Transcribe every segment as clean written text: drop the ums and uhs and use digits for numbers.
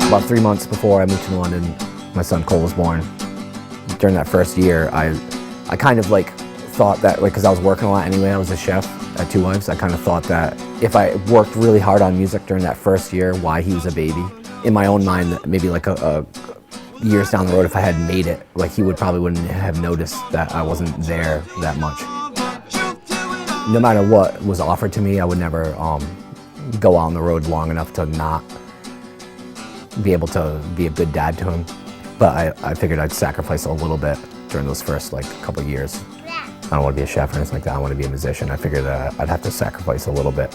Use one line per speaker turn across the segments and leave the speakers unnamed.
About 3 months before I moved to London, my son Cole was born. During that first year, I kind of like thought that, like, because I was working a lot anyway, I was a chef at Two Wives, I kind of thought that if I worked really hard on music during that first year, why he was a baby. In my own mind, maybe like a years down the road, if I had made it, like he wouldn't have noticed that I wasn't there that much. No matter what was offered to me, I would never go on the road long enough to not be able to be a good dad to him. But I figured I'd sacrifice a little bit during those first couple of years. I don't want to be a chef or anything like that. I want to be a musician. I figured that I'd have to sacrifice a little bit,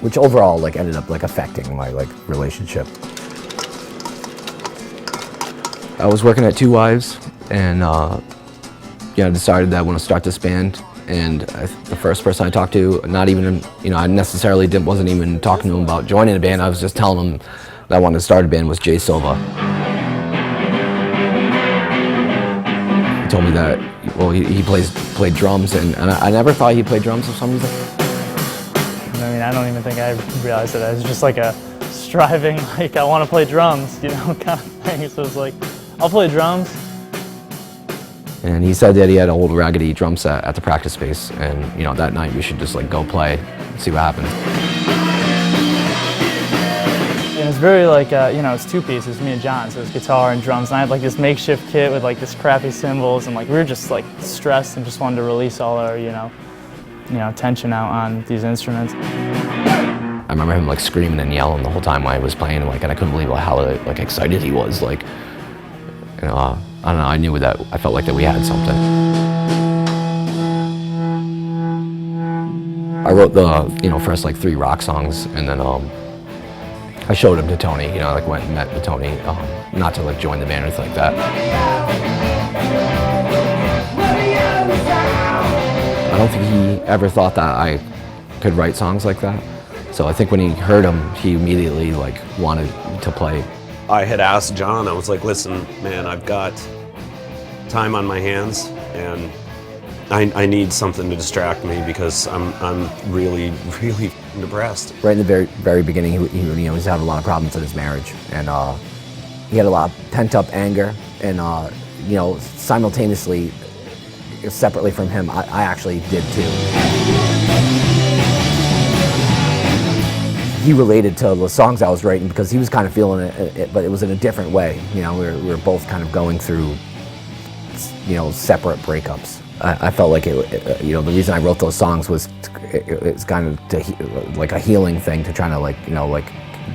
which overall ended up affecting my relationship. I was working at Two Wives, and I decided that I want to start this band. And the first person I talked to, not even, I necessarily wasn't even talking to him about joining a band. I was just telling him that I wanted to start a band was Jay Silva. He told me that, well, he played drums, and I never thought he played drums for some reason.
I mean, I don't even think I realized it. I was just like a striving, I want to play drums, kind of thing. So it's like, I'll play drums.
And he said that he had an old raggedy drum set at the practice space, and that night we should just go play and see what happens.
And it's very it's two pieces, me and John, so it's guitar and drums. And I had this makeshift kit with this crappy cymbals, and we were just stressed and just wanted to release all our tension out on these instruments.
I remember him screaming and yelling the whole time while I was playing, and I couldn't believe how excited he was. I don't know, I knew that, I felt that we had something. I wrote the, first 3 rock songs, and then I showed them to Tony, went and met with Tony, not to join the band or anything like that. I don't think he ever thought that I could write songs like that. So I think when he heard them, he immediately wanted to play.
I had asked John, I was like, listen, man, I've got time on my hands, and I need something to distract me because I'm really, really depressed.
Right in the very, very beginning, he was having a lot of problems in his marriage, and he had a lot of pent-up anger, and simultaneously, separately from him, I actually did too. He related to the songs I was writing because he was kind of feeling it, but it was in a different way. We were both kind of going through, separate breakups. I felt like the reason I wrote those songs was it's kind of a healing thing to try to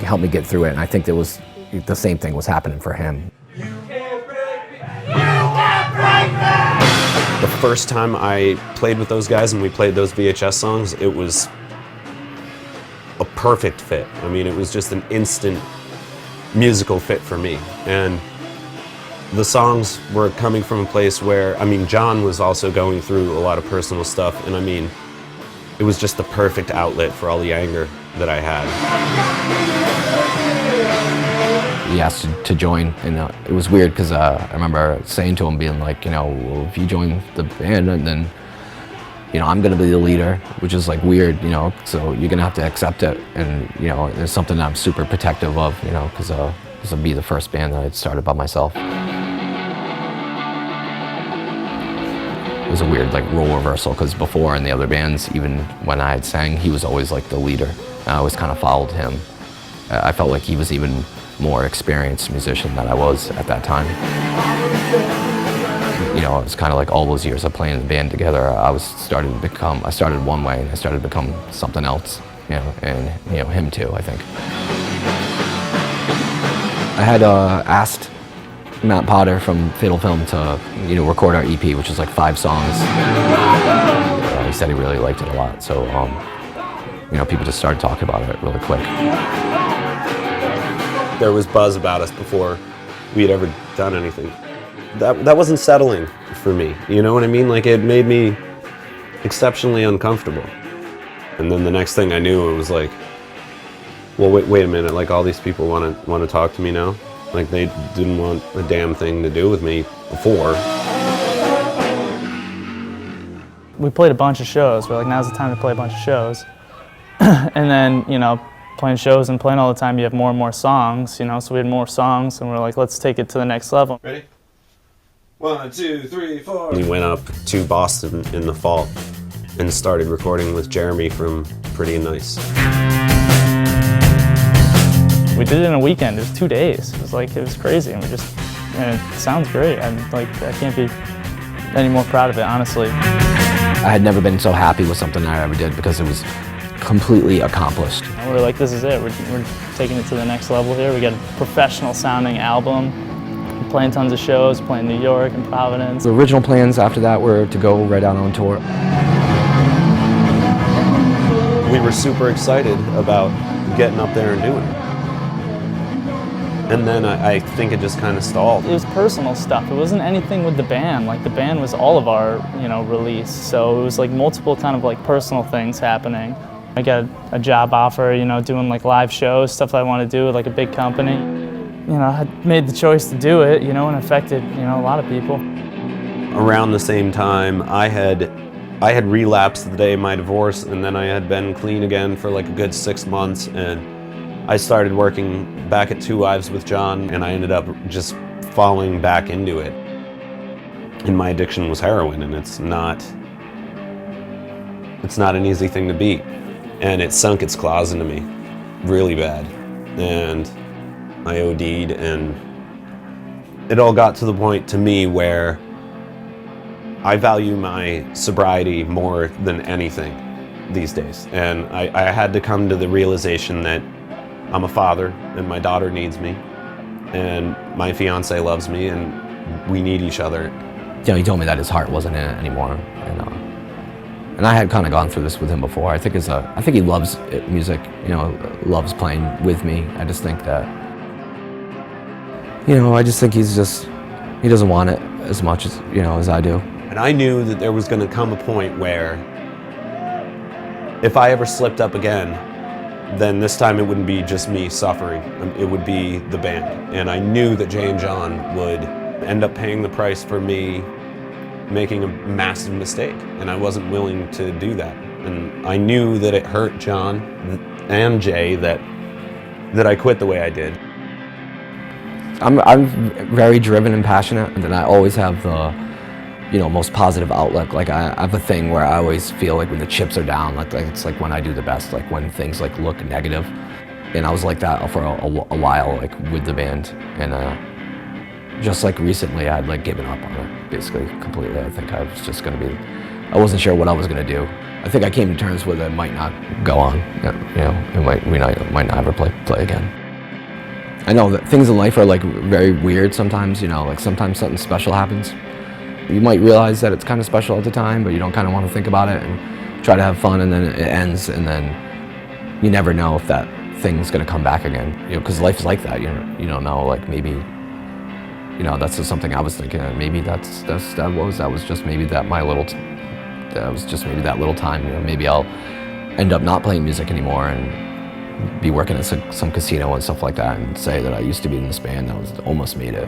help me get through it. And I think there was the same thing was happening for him.
You can't break me. You can't break me. The first time I played with those guys and we played those VHS songs, it was a perfect fit. I mean, it was just an instant musical fit for me. And the songs were coming from a place where, John was also going through a lot of personal stuff, and it was just the perfect outlet for all the anger that I had.
He asked to join, and it was weird because I remember saying to him, being well, if you join the band, then I'm gonna be the leader, which is weird, so you're gonna have to accept it. And it's something that I'm super protective of, because this would be the first band that I'd started by myself. It was a weird role reversal, because before in the other bands, even when I had sang, he was always the leader. And I always kind of followed him. I felt like he was even more experienced musician than I was at that time. It was kind of all those years of playing in the band together, I started one way, and I started to become something else, and him too, I think. I had asked Matt Potter from Fatal Film to record our EP, which was 5 songs. He said he really liked it a lot, so people just started talking about it really quick.
There was buzz about us before we had ever done anything. That wasn't settling for me, you know what I mean? It made me exceptionally uncomfortable. And then the next thing I knew, it was well, wait a minute, all these people want to talk to me now? They didn't want a damn thing to do with me before.
We played a bunch of shows. We're now's the time to play a bunch of shows. And then, playing shows and playing all the time, you have more and more songs, you know, so we had more songs and we're like, let's take it to the next level.
Ready? 1, 2, 3, 4. We went up to Boston in the fall and started recording with Jeremy from Pretty and Nice.
We did it in a weekend. It was 2 days. It was crazy, and and it sounds great. I can't be any more proud of it, honestly.
I had never been so happy with something I ever did because it was completely accomplished.
And we're like, this is it. We're taking it to the next level here. We got a professional sounding album, playing tons of shows, playing New York and Providence.
The original plans after that were to go right out on tour.
We were super excited about getting up there and doing it. And then I think it just kind of stalled.
It was personal stuff. It wasn't anything with the band. Like, the band was all of our, release. So it was like multiple kind of like personal things happening. I got a job offer, doing like live shows, stuff that I want to do with like a big company. I made the choice to do it, and it affected, a lot of people.
Around the same time, I had relapsed the day of my divorce, and then I had been clean again for like a good 6 months, and I started working back at Two Wives with Jon, and I ended up just falling back into it. And my addiction was heroin, and it's not an easy thing to beat. And it sunk its claws into me really bad. And I OD'd, and it all got to the point to me where I value my sobriety more than anything these days. And I had to come to the realization that I'm a father, and my daughter needs me, and my fiance loves me, and we need each other.
He told me that his heart wasn't in it anymore, and I had kind of gone through this with him before. I think he loves music, loves playing with me. I just think that, I just think he doesn't want it as much as, as I do.
And I knew that there was going to come a point where if I ever slipped up again, then this time it wouldn't be just me suffering, it would be the band. And I knew that Jay and Jon would end up paying the price for me making a massive mistake, and I wasn't willing to do that. And I knew that it hurt Jon and Jay that I quit the way I did.
I'm very driven and passionate, and then I always have the most positive outlook. Like, I have a thing where I always feel like when the chips are down, like it's like when I do the best, like when things like look negative. And I was like that for a while, like with the band. And just like recently, I had like given up on it, basically completely. I think I was just I wasn't sure what I was gonna do. I think I came to terms with it might not go on. We might not ever play again. I know that things in life are like very weird sometimes. Like sometimes something special happens. You might realize that it's kind of special at the time, but you don't kind of want to think about it and try to have fun, and then it ends, and then you never know if that thing's going to come back again. Because life's like that. You don't know. Like maybe, that's just something I was thinking. Maybe that was just maybe that little time. Maybe I'll end up not playing music anymore and be working at some casino and stuff like that, and say that I used to be in this band that almost made it.